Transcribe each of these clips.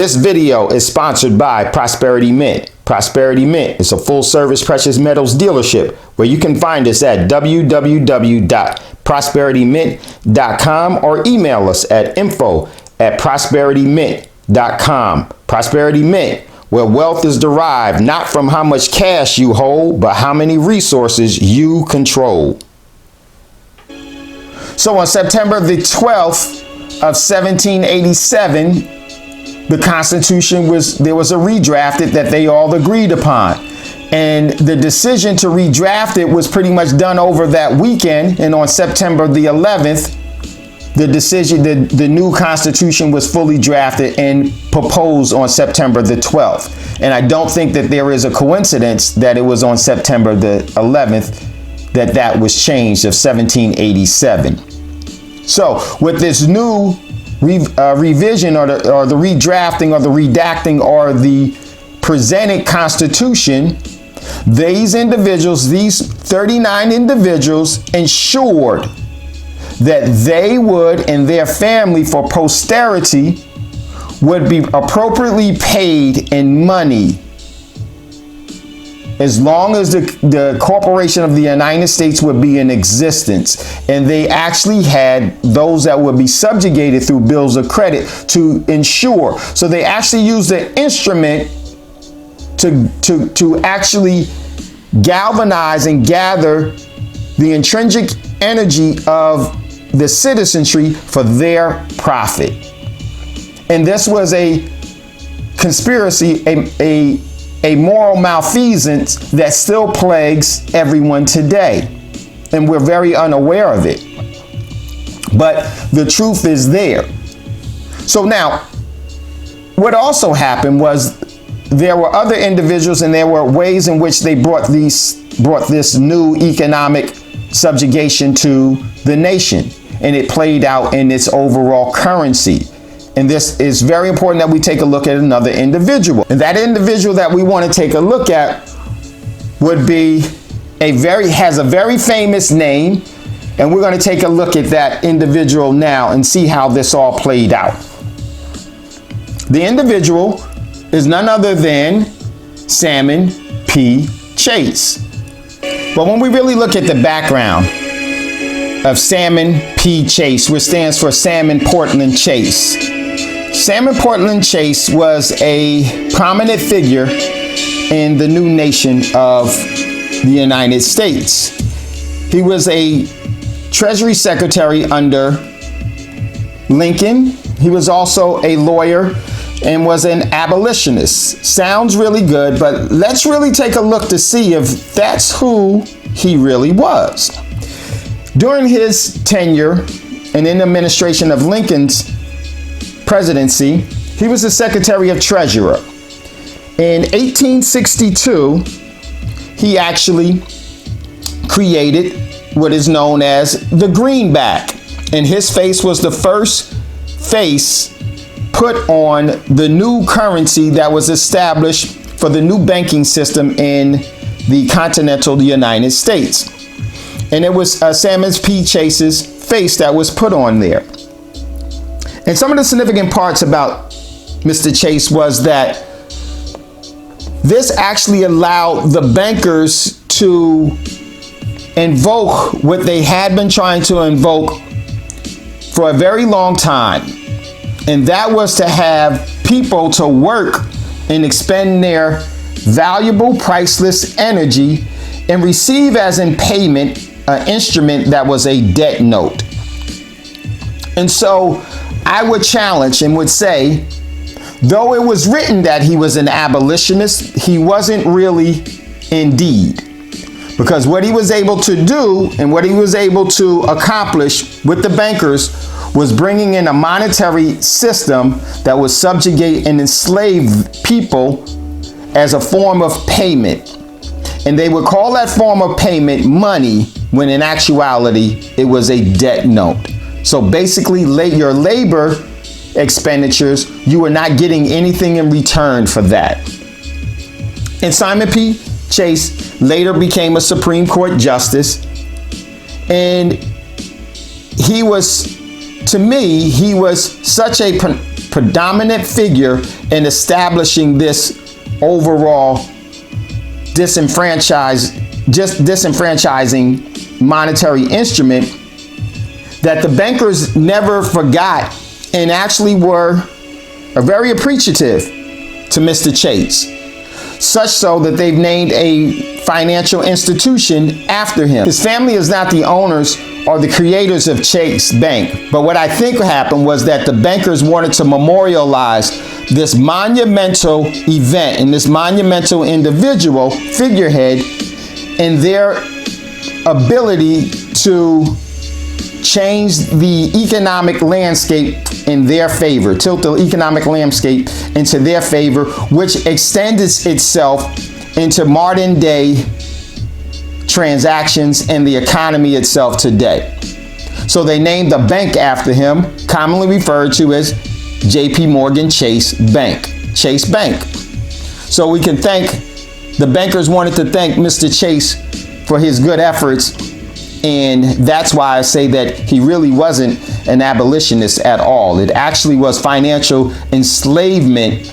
This video is sponsored by Prosperity Mint. Prosperity Mint is a full-service precious metals dealership where you can find us at www.prosperitymint.com or email us at info@prosperitymint.com. Prosperity Mint, where wealth is derived not from how much cash you hold, but how many resources you control. So on September the 12th of 1787, the Constitution there was a redraft that they all agreed upon. And the decision to redraft it was pretty much done over that weekend. And on September the 11th, the new Constitution was fully drafted and proposed on September the 12th. And I don't think that there is a coincidence that it was on September the 11th that was changed of 1787. So with this new revision or the redrafting or the redacting or the presented Constitution, these 39 individuals ensured that they would and their family for posterity would be appropriately paid in money as long as the corporation of the United States would be in existence. And they actually had those that would be subjugated through bills of credit to ensure. So they actually used the instrument to actually galvanize and gather the intrinsic energy of the citizenry for their profit. And this was a conspiracy, a moral malfeasance that still plagues everyone today. And we're very unaware of it. But the truth is there. So now, what also happened was there were other individuals and there were ways in which they brought this new economic subjugation to the nation. And it played out in its overall currency. And this is very important that we take a look at another individual. And that individual that we want to take a look at would be has a very famous name. And we're going to take a look at that individual now and see how this all played out. The individual is none other than Salmon P. Chase. But when we really look at the background of Salmon P. Chase, which stands for Salmon Portland Chase. Salmon Portland Chase was a prominent figure in the new nation of the United States. He was a Treasury Secretary under Lincoln. He was also a lawyer and was an abolitionist. Sounds really good, but let's really take a look to see if that's who he really was. During his tenure and in the administration of Lincoln's presidency, he was the Secretary of Treasury. In 1862, he actually created what is known as the greenback, and his face was the first face put on the new currency that was established for the new banking system in the continental United States. And it was Salmon P. Chase's face that was put on there. And some of the significant parts about Mr. Chase was that this actually allowed the bankers to invoke what they had been trying to invoke for a very long time. And that was to have people to work and expend their valuable, priceless energy and receive as in payment an instrument that was a debt note. And so I would challenge and would say, though it was written that he was an abolitionist, he wasn't really indeed. Because what he was able to do and what he was able to accomplish with the bankers was bringing in a monetary system that would subjugate and enslave people as a form of payment. And they would call that form of payment money, when in actuality, it was a debt note. So basically, your labor expenditures, you were not getting anything in return for that. And Salmon P. Chase later became a Supreme Court justice. And he was, to me, he was such a predominant figure in establishing this overall disenfranchising monetary instrument, that the bankers never forgot and actually were very appreciative to Mr. Chase. Such so that they've named a financial institution after him. His family is not the owners or the creators of Chase Bank, but what I think happened was that the bankers wanted to memorialize this monumental event and this monumental individual figurehead and their ability to change the economic landscape in their favor, tilt the economic landscape into their favor, which extends itself into modern day transactions and the economy itself today. So they named the bank after him, commonly referred to as JP Morgan Chase Bank. Chase Bank. So we can thank, the bankers wanted to thank Mr. Chase for his good efforts, and that's why I say that he really wasn't an abolitionist at all. It actually was financial enslavement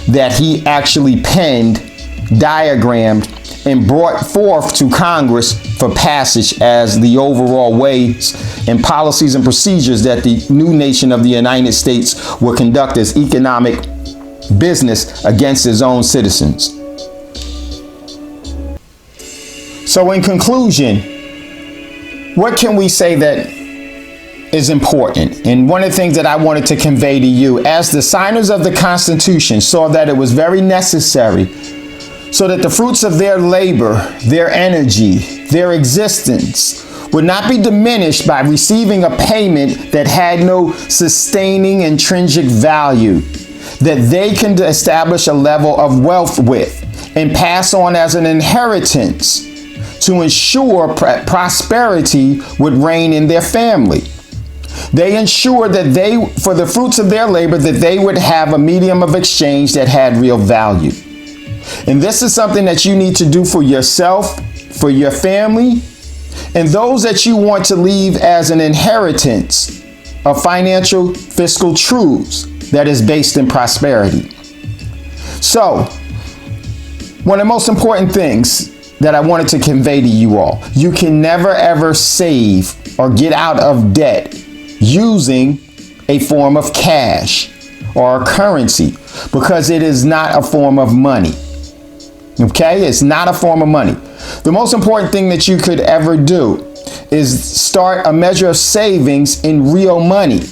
that he actually penned, diagrammed, and brought forth to Congress for passage as the overall ways and policies and procedures that the new nation of the United States will conduct as economic business against its own citizens. So in conclusion, what can we say that is important? And one of the things that I wanted to convey to you, as the signers of the Constitution saw that it was very necessary so that the fruits of their labor, their energy, their existence would not be diminished by receiving a payment that had no sustaining intrinsic value, that they can establish a level of wealth with and pass on as an inheritance to ensure prosperity would reign in their family. They ensured that they, for the fruits of their labor, that they would have a medium of exchange that had real value. And this is something that you need to do for yourself, for your family, and those that you want to leave as an inheritance of financial fiscal truths that is based in prosperity. So, one of the most important things that I wanted to convey to you all, you can never ever save or get out of debt using a form of cash or a currency, because it is not a form of money. Okay, it's not a form of money. The most important thing that you could ever do is start a measure of savings in real money,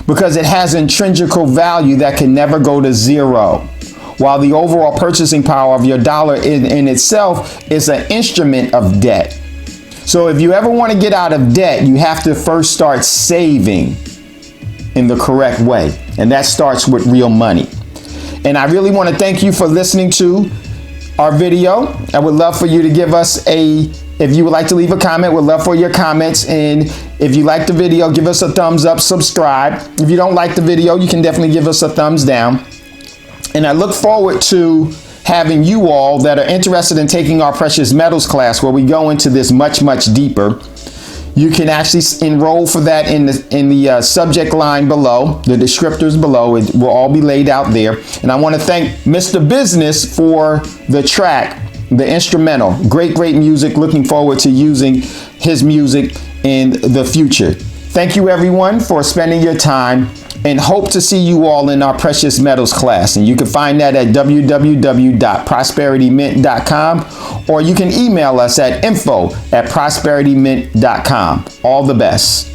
because it has intrinsic value that can never go to zero, while the overall purchasing power of your dollar in itself is an instrument of debt. So if you ever want to get out of debt, you have to first start saving in the correct way, and that starts with real money. And I really want to thank you for listening to our video. I would love for you to give us if you would like to leave a comment, we'd love for your comments. And if you like the video, give us a thumbs up, subscribe. If you don't like the video, you can definitely give us a thumbs down. And I look forward to having you all that are interested in taking our precious metals class, where we go into this much, much deeper. You can actually enroll for that in the subject line below, the descriptors below. It will all be laid out there. And I want to thank Mr. Business for the track, the instrumental. Great, great music. Looking forward to using his music in the future. Thank you, everyone, for spending your time, and hope to see you all in our precious metals class. And you can find that at www.prosperitymint.com, or you can email us at info@prosperitymint.com. All the best.